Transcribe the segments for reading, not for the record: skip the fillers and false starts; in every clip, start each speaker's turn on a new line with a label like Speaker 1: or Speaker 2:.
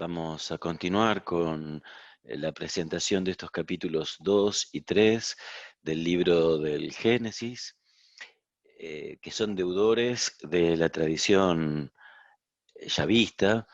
Speaker 1: Vamos a continuar con la presentación de estos capítulos 2 y 3 del libro del Génesis, que son deudores de la tradición yavista,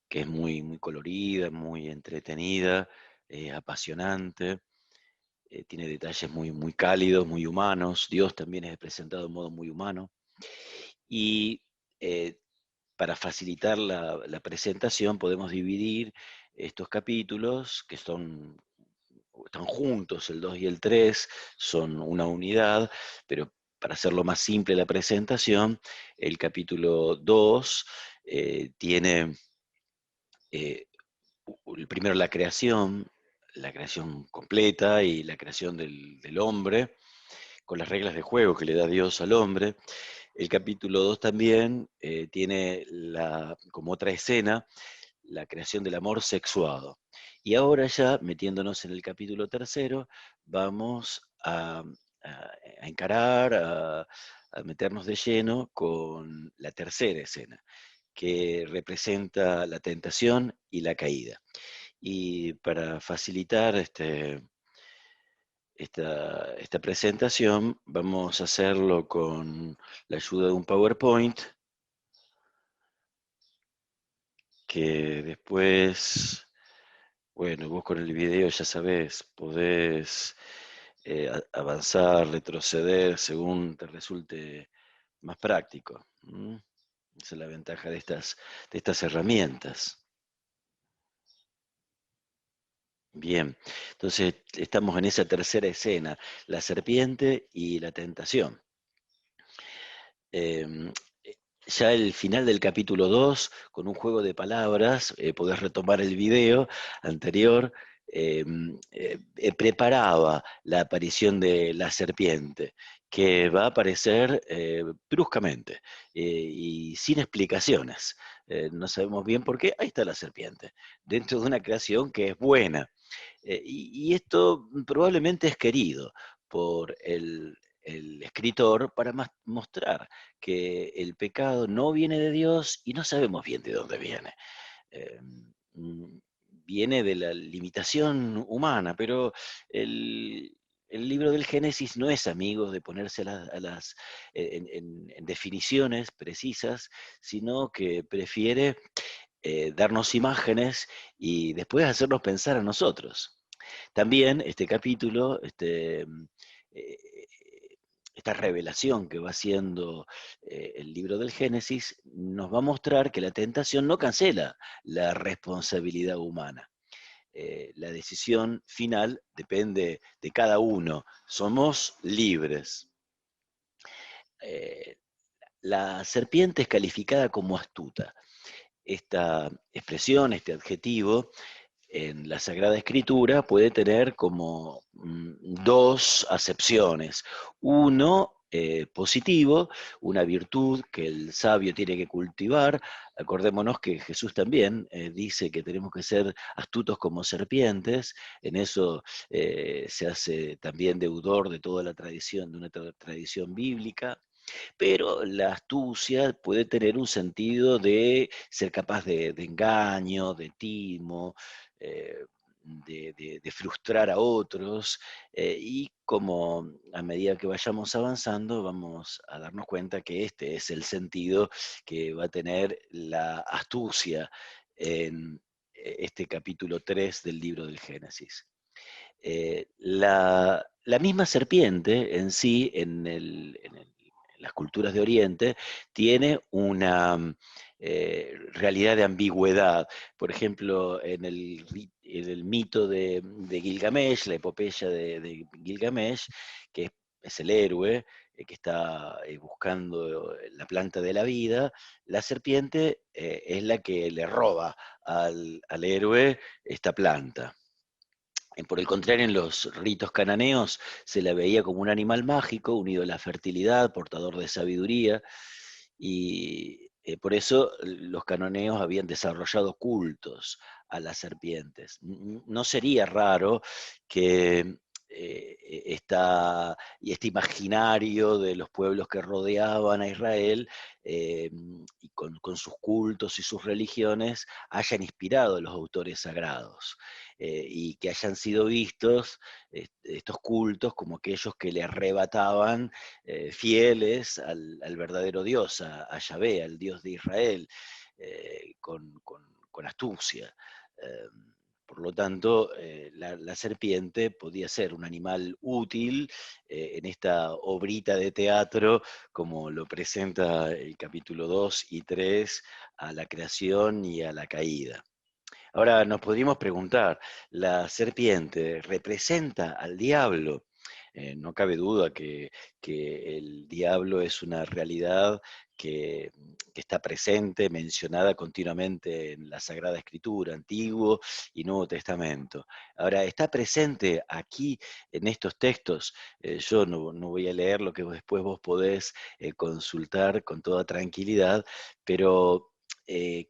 Speaker 1: que es muy colorida, muy entretenida, apasionante, tiene detalles muy cálidos, muy humanos. Dios también es presentado de modo muy humano. Y eh, para facilitar la presentación podemos dividir estos capítulos, que están juntos, el 2 y el 3 son una unidad, pero para hacerlo más simple la presentación, el capítulo 2 tiene primero la creación completa y la creación del hombre, con las reglas de juego que le da Dios al hombre. El capítulo 2 también tiene como otra escena la creación del amor sexuado. Y ahora ya, metiéndonos en el capítulo tercero, vamos a encarar, a meternos de lleno con la tercera escena, que representa la tentación y la caída. Y para facilitar esta presentación, vamos a hacerlo con la ayuda de un PowerPoint que después, bueno, vos con el video ya sabés, podés avanzar, retroceder según te resulte más práctico. Esa es la ventaja de estas herramientas. Bien, entonces estamos en esa tercera escena, la serpiente y la tentación. Em, Ya el final del capítulo 2, con un juego de palabras, podés retomar el video anterior, preparaba la aparición de la serpiente, que va a aparecer bruscamente y sin explicaciones. No sabemos bien por qué, ahí está la serpiente, dentro de una creación que es buena. Y esto probablemente es querido por el escritor para mostrar que el pecado no viene de Dios y no sabemos bien de dónde viene. Eh, mm, Viene de la limitación humana, pero el, el libro del Génesis no es amigo de ponerse en definiciones precisas, sino que prefiere darnos imágenes y después hacernos pensar a nosotros. También este capítulo, eh, esta revelación que va haciendo el libro del Génesis, nos va a mostrar que la tentación no cancela la responsabilidad humana. La decisión final depende de cada uno. Somos libres. Eh, la serpiente es calificada como astuta. Esta expresión, este adjetivo, en la Sagrada Escritura puede tener como dos acepciones. Uno, positivo, una virtud que el sabio tiene que cultivar. Acordémonos que Jesús también dice que tenemos que ser astutos como serpientes. En eso se hace también deudor de toda la tradición, de una tradición bíblica. Pero la astucia puede tener un sentido de ser capaz de engaño, de timo, eh, de frustrar a otros, y como a medida que vayamos avanzando vamos a darnos cuenta que este es el sentido que va a tener la astucia en este capítulo 3 del libro del Génesis. La misma serpiente en sí, en las culturas de Oriente, tiene una realidad de ambigüedad. Por ejemplo, en el mito de Gilgamesh, la epopeya de Gilgamesh, que es el héroe que está buscando la planta de la vida, la serpiente es la que le roba al héroe esta planta. Por el contrario, en los ritos cananeos se la veía como un animal mágico, unido a la fertilidad, portador de sabiduría, y por eso los cananeos habían desarrollado cultos a las serpientes. No sería raro que y este imaginario de los pueblos que rodeaban a Israel, y con sus cultos y sus religiones, hayan inspirado a los autores sagrados, y que hayan sido vistos estos cultos como aquellos que le arrebataban, fieles al verdadero Dios, a Yahvé, al Dios de Israel, con astucia. Eh, por lo tanto, la serpiente podía ser un animal útil en esta obrita de teatro, como lo presenta el capítulo 2 y 3, a la creación y a la caída. Ahora nos podríamos preguntar, ¿la serpiente representa al diablo? No cabe duda que el diablo es una realidad que está presente, mencionada continuamente en la Sagrada Escritura, Antiguo y Nuevo Testamento. Ahora, está presente aquí en estos textos. Yo no voy a leer lo que después vos podés consultar con toda tranquilidad, pero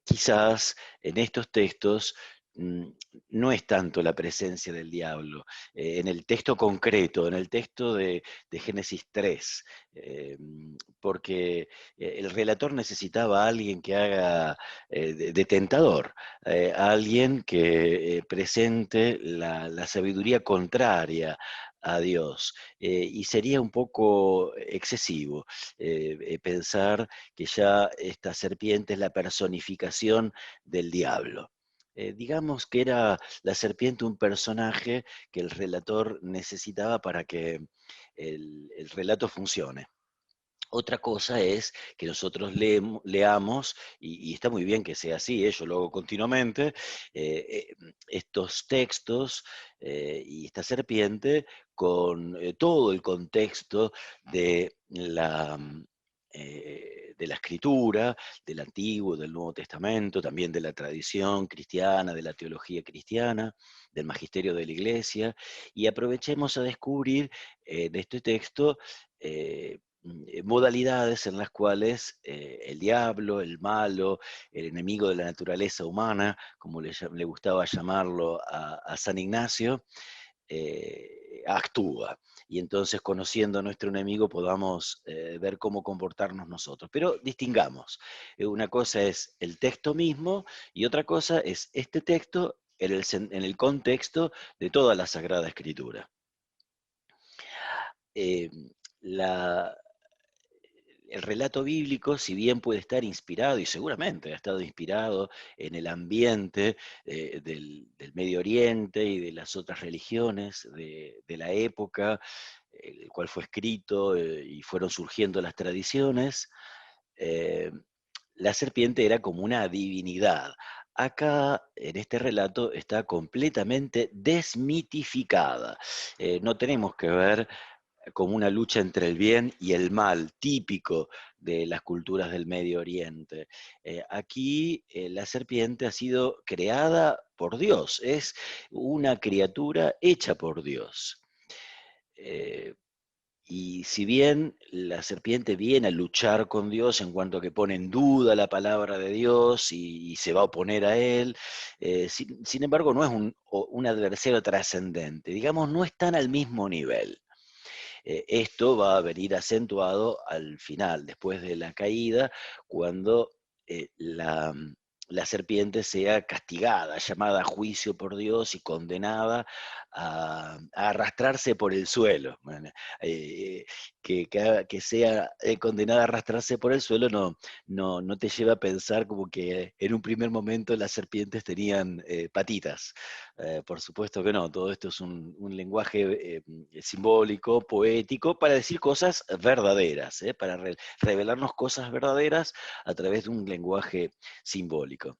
Speaker 1: quizás en estos textos mm, no es tanto la presencia del diablo. En el texto concreto, en el texto de Génesis 3, porque el relator necesitaba a alguien que haga de tentador, a alguien que presente la sabiduría contraria a Dios. Y sería un poco excesivo pensar que ya esta serpiente es la personificación del diablo. Digamos que era la serpiente un personaje que el relator necesitaba para que el relato funcione. Otra cosa es que nosotros leamos, y está muy bien que sea así, yo lo hago continuamente, estos textos y esta serpiente con todo el contexto de de la escritura, del Antiguo, del Nuevo Testamento, también de la tradición cristiana, de la teología cristiana, del magisterio de la Iglesia, y aprovechemos a descubrir en este texto modalidades en las cuales el diablo, el malo, el enemigo de la naturaleza humana, como le gustaba llamarlo a San Ignacio, actúa. Y entonces, conociendo a nuestro enemigo, podamos ver cómo comportarnos nosotros. Pero distingamos, una cosa es el texto mismo y otra cosa es este texto en el contexto de toda la Sagrada Escritura. Eh, la, el relato bíblico, si bien puede estar inspirado, y seguramente ha estado inspirado en el ambiente del Medio Oriente y de las otras religiones de la época, el cual fue escrito y fueron surgiendo las tradiciones, eh, la serpiente era como una divinidad. Acá, en este relato, está completamente desmitificada. No tenemos que ver como una lucha entre el bien y el mal, típico de las culturas del Medio Oriente. Aquí la serpiente ha sido creada por Dios, es una criatura hecha por Dios. Eh, y si bien la serpiente viene a luchar con Dios en cuanto a que pone en duda la palabra de Dios y se va a oponer a él, sin embargo no es un adversario trascendente, digamos, no están al mismo nivel. Esto va a venir acentuado al final, después de la caída, cuando la serpiente sea castigada, llamada a juicio por Dios y condenada a arrastrarse por el suelo. Bueno, eh, que sea condenada a arrastrarse por el suelo no te lleva a pensar como que en un primer momento las serpientes tenían patitas. Por supuesto que no, todo esto es un lenguaje simbólico, poético, para decir cosas verdaderas, para revelarnos cosas verdaderas a través de un lenguaje simbólico.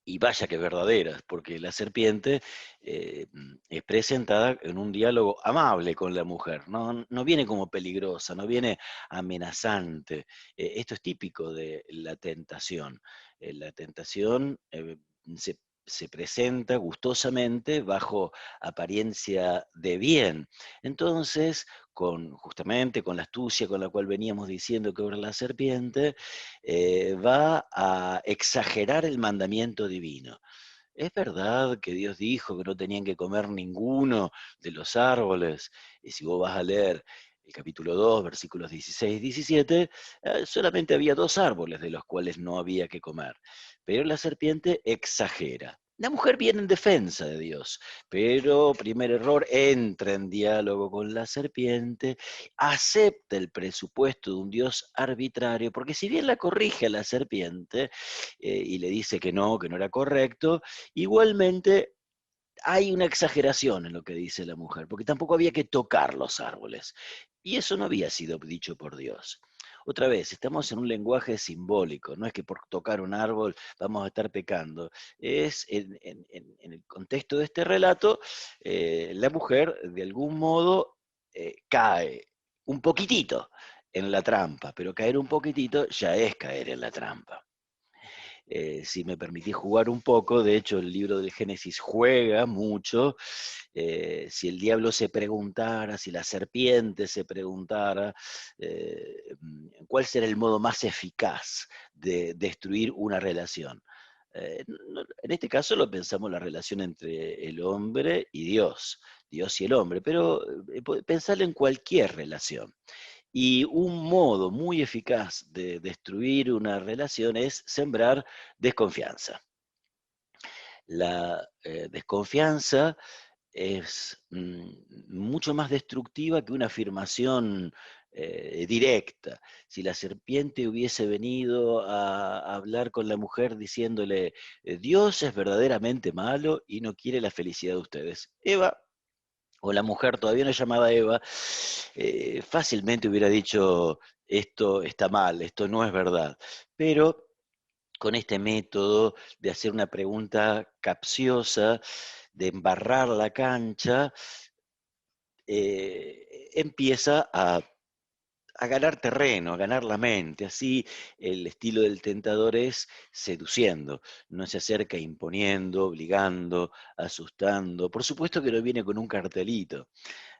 Speaker 1: Y vaya que verdaderas, porque la serpiente es presentada en un diálogo amable con la mujer, no viene como peligrosa, no viene amenazante. Esto es típico de la tentación. La tentación se, se presenta gustosamente bajo apariencia de bien. Entonces, justamente con la astucia con la cual veníamos diciendo que obra la serpiente, va a exagerar el mandamiento divino. ¿es verdad que Dios dijo que no tenían que comer ninguno de los árboles? Y si vos vas a leer el capítulo 2, versículos 16 y 17, solamente había dos árboles de los cuales no había que comer. Pero la serpiente exagera. La mujer viene en defensa de Dios, pero primer error, entra en diálogo con la serpiente, acepta el presupuesto de un Dios arbitrario, porque si bien la corrige a la serpiente y le dice que no era correcto, igualmente hay una exageración en lo que dice la mujer, porque tampoco había que tocar los árboles. Y eso no había sido dicho por Dios. Otra vez, estamos en un lenguaje simbólico, no es que por tocar un árbol vamos a estar pecando. Es en el contexto de este relato, la mujer de algún modo cae un poquitito en la trampa, pero caer un poquitito ya es caer en la trampa. Si me permitís jugar un poco, de hecho el libro del Génesis juega mucho, si el diablo se preguntara, si la serpiente se preguntara, ¿cuál será el modo más eficaz de destruir una relación? En este caso lo pensamos la relación entre el hombre y Dios y el hombre, pero pensar en cualquier relación. Y un modo muy eficaz de destruir una relación es sembrar desconfianza. La desconfianza es mucho más destructiva que una afirmación directa. Si la serpiente hubiese venido a hablar con la mujer diciéndole, Dios es verdaderamente malo y no quiere la felicidad de ustedes. Eva, o la mujer todavía no llamada Eva, fácilmente hubiera dicho, esto está mal, esto no es verdad. Pero con este método de hacer una pregunta capciosa, de embarrar la cancha, empieza a ganar terreno, a ganar la mente. Así el estilo del tentador es seduciendo, no se acerca imponiendo, obligando, asustando. Por supuesto que no viene con un cartelito,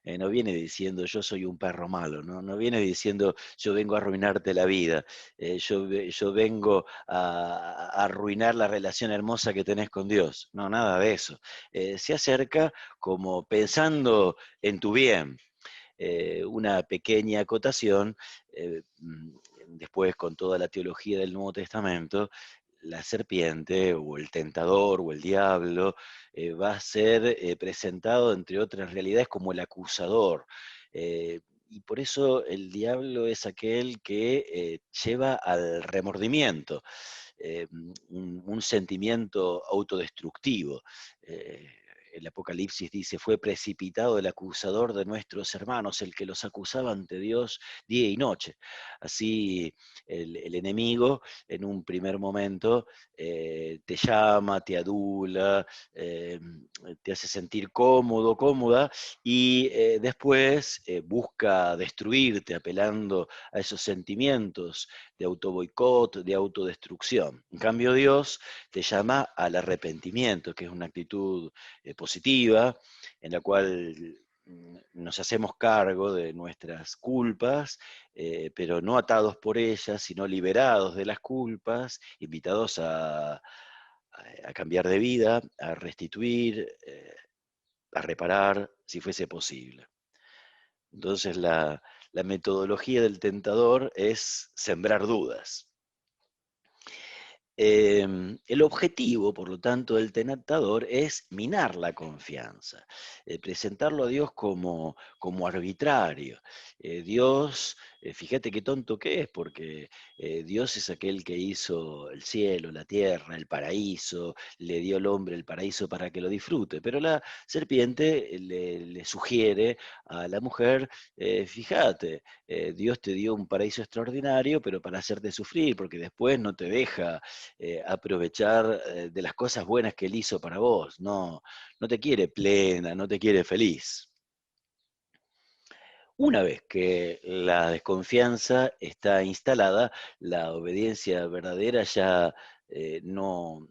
Speaker 1: no viene diciendo yo soy un perro malo, no viene diciendo yo vengo a arruinarte la vida, yo vengo a arruinar la relación hermosa que tenés con Dios. No, nada de eso. Se acerca como pensando en tu bien. Una pequeña acotación, después con toda la teología del Nuevo Testamento, la serpiente o el tentador o el diablo va a ser presentado, entre otras realidades, como el acusador. Y por eso el diablo es aquel que lleva al remordimiento, un sentimiento autodestructivo. Eh, el Apocalipsis dice, fue precipitado el acusador de nuestros hermanos, el que los acusaba ante Dios día y noche. Así el enemigo en un primer momento te llama, te adula, te hace sentir cómodo, cómoda, y después busca destruirte apelando a esos sentimientos de autoboicot, de autodestrucción. En cambio, Dios te llama al arrepentimiento, que es una actitud positiva, en la cual nos hacemos cargo de nuestras culpas, pero no atados por ellas, sino liberados de las culpas, invitados a cambiar de vida, a restituir, a reparar, si fuese posible. Entonces la metodología del tentador es sembrar dudas. El objetivo, por lo tanto, del tentador es minar la confianza, presentarlo a Dios como arbitrario. Dios, fíjate qué tonto que es, porque Dios es aquel que hizo el cielo, la tierra, el paraíso, le dio al hombre el paraíso para que lo disfrute, pero la serpiente le sugiere a la mujer, fíjate, Dios te dio un paraíso extraordinario, pero para hacerte sufrir, porque después no te deja aprovechar de las cosas buenas que Él hizo para vos. No, no te quiere plena, no te quiere feliz. Una vez que la desconfianza está instalada, la obediencia verdadera ya no,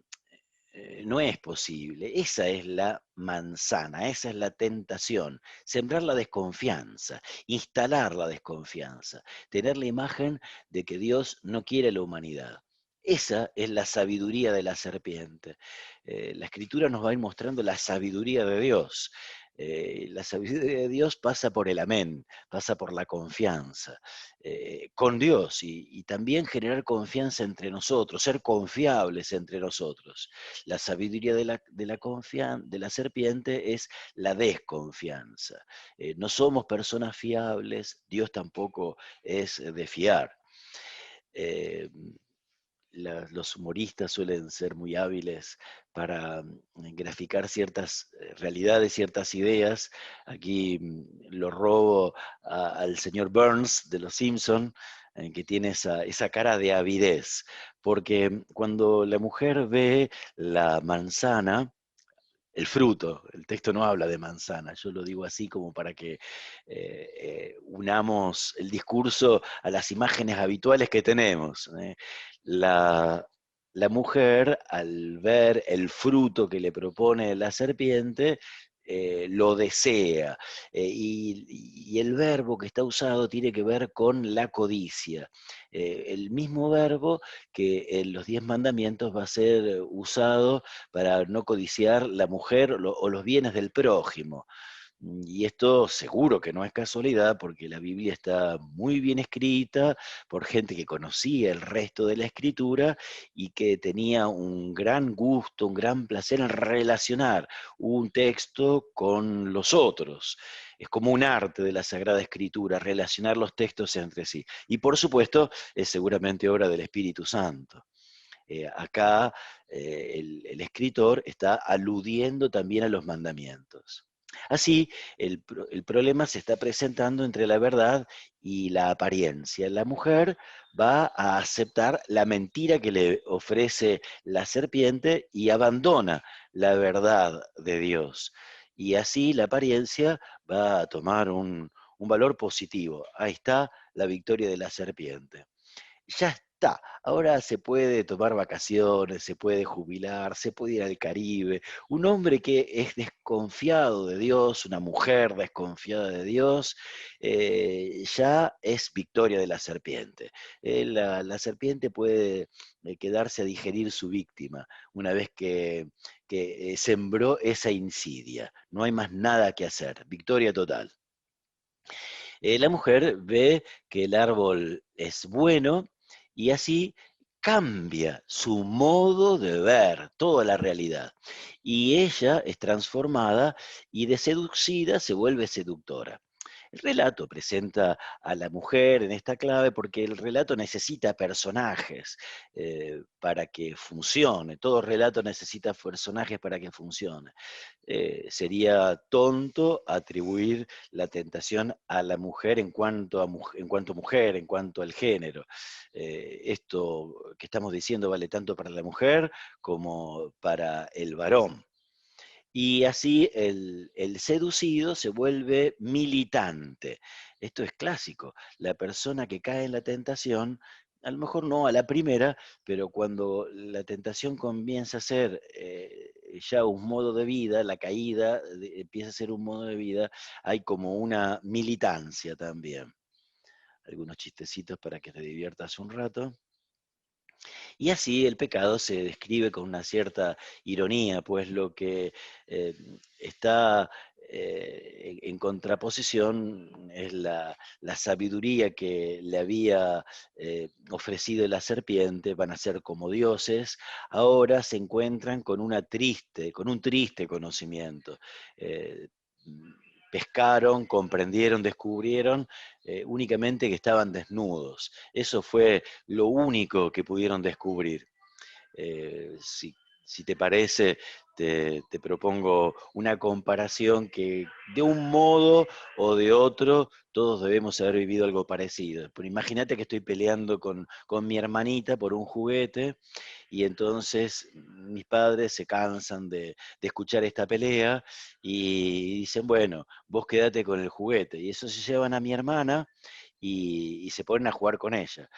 Speaker 1: no es posible. Esa es la manzana, esa es la tentación. Sembrar la desconfianza, instalar la desconfianza, tener la imagen de que Dios no quiere a la humanidad. Esa es la sabiduría de la serpiente. La Escritura nos va a ir mostrando la sabiduría de Dios. La sabiduría de Dios pasa por el amén, pasa por la confianza con Dios y también generar confianza entre nosotros, ser confiables entre nosotros. La sabiduría de la serpiente es la desconfianza. No somos personas fiables, Dios tampoco es de fiar. Eh, los humoristas suelen ser muy hábiles para graficar ciertas realidades, ciertas ideas. Aquí lo robo al señor Burns de Los Simpson, que tiene esa cara de avidez, porque cuando la mujer ve la manzana, el fruto, el texto no habla de manzana, yo lo digo así como para que unamos el discurso a las imágenes habituales que tenemos. La, la mujer, al ver el fruto que le propone la serpiente, lo desea. Y el verbo que está usado tiene que ver con la codicia. El mismo verbo que en los 10 mandamientos va a ser usado para no codiciar la mujer o los bienes del prójimo. Y esto seguro que no es casualidad porque la Biblia está muy bien escrita por gente que conocía el resto de la escritura y que tenía un gran gusto, un gran placer en relacionar un texto con los otros. Es como un arte de la Sagrada Escritura, relacionar los textos entre sí. Y por supuesto, es seguramente obra del Espíritu Santo. Acá el escritor está aludiendo también a los mandamientos. Así, el problema se está presentando entre la verdad y la apariencia. La mujer va a aceptar la mentira que le ofrece la serpiente y abandona la verdad de Dios. Y así la apariencia va a tomar un valor positivo. Ahí está la victoria de la serpiente. Ya está. Ahora se puede tomar vacaciones, se puede jubilar, se puede ir al Caribe. Un hombre que es desconfiado de Dios, una mujer desconfiada de Dios, ya es victoria de la serpiente. La serpiente puede quedarse a digerir su víctima una vez que sembró esa insidia. No hay más nada que hacer. Victoria total. La mujer ve que el árbol es bueno y así cambia su modo de ver toda la realidad. Y ella es transformada y de seducida se vuelve seductora. El relato presenta a la mujer en esta clave porque el relato necesita personajes para que funcione. Todo relato necesita personajes para que funcione. Sería tonto atribuir la tentación a la mujer en cuanto mujer, en cuanto al género. Esto que estamos diciendo vale tanto para la mujer como para el varón. Y así el seducido se vuelve militante. Esto es clásico. La persona que cae en la tentación, a lo mejor no a la primera, pero cuando la tentación comienza a ser ya un modo de vida, la caída empieza a ser un modo de vida, hay como una militancia también. Algunos chistecitos para que te diviertas un rato. Y así el pecado se describe con una cierta ironía, pues lo que eh, está en contraposición es la sabiduría que le había ofrecido la serpiente, van a ser como dioses, ahora se encuentran con con un triste conocimiento. Eh, Pescaron, comprendieron, descubrieron únicamente que estaban desnudos. Eso fue lo único que pudieron descubrir. Si te parece, te propongo una comparación que de un modo o de otro todos debemos haber vivido algo parecido. Pero imagínate que estoy peleando con mi hermanita por un juguete y entonces mis padres se cansan de escuchar esta pelea y dicen, bueno, vos quedate con el juguete. Y eso se llevan a mi hermana y se ponen a jugar con ella.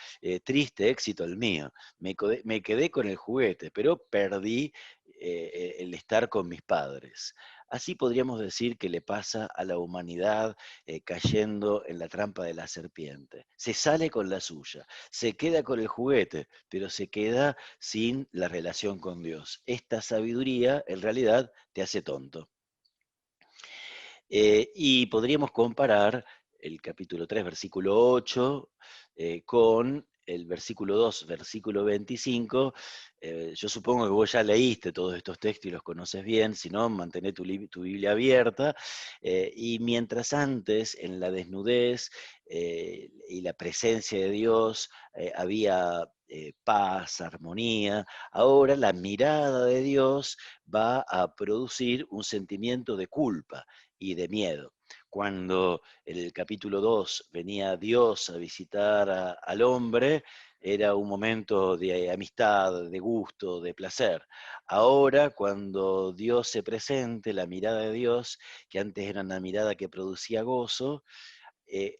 Speaker 1: Triste éxito el mío. Me quedé con el juguete, pero perdí el estar con mis padres. Así podríamos decir que le pasa a la humanidad cayendo en la trampa de la serpiente. Se sale con la suya, se queda con el juguete, pero se queda sin la relación con Dios. Esta sabiduría en realidad te hace tonto. Y podríamos comparar el capítulo 3, versículo 8, con el versículo 2, versículo 25. Yo supongo que vos ya leíste todos estos textos y los conoces bien, si no, mantén tu Biblia abierta. Y mientras antes, en la desnudez y la presencia de Dios, había paz, armonía, ahora la mirada de Dios va a producir un sentimiento de culpa y de miedo. Cuando en el capítulo 2 venía Dios a visitar al hombre, era un momento de amistad, de gusto, de placer. Ahora, cuando Dios se presente, la mirada de Dios, que antes era una mirada que producía gozo, eh,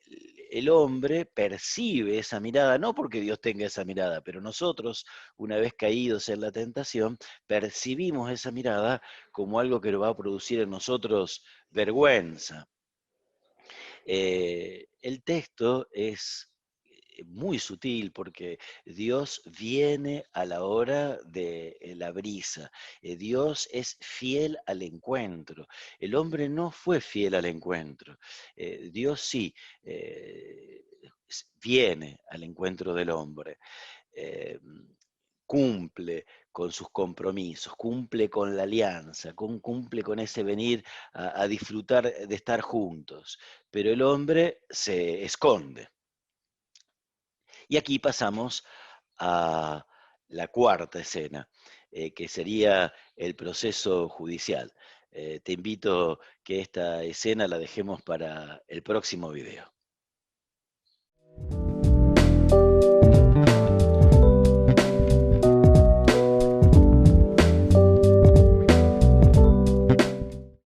Speaker 1: el hombre percibe esa mirada, no porque Dios tenga esa mirada, pero nosotros, una vez caídos en la tentación, percibimos esa mirada como algo que va a producir en nosotros vergüenza. El texto es muy sutil porque Dios viene a la hora de la brisa. Dios es fiel al encuentro. El hombre no fue fiel al encuentro. Dios sí viene al encuentro del hombre. eh, Cumple con sus compromisos, cumple con la alianza, cumple con ese venir a disfrutar de estar juntos, pero el hombre se esconde. Y aquí pasamos a la cuarta escena, que sería el proceso judicial. Te invito que esta escena la dejemos para el próximo video.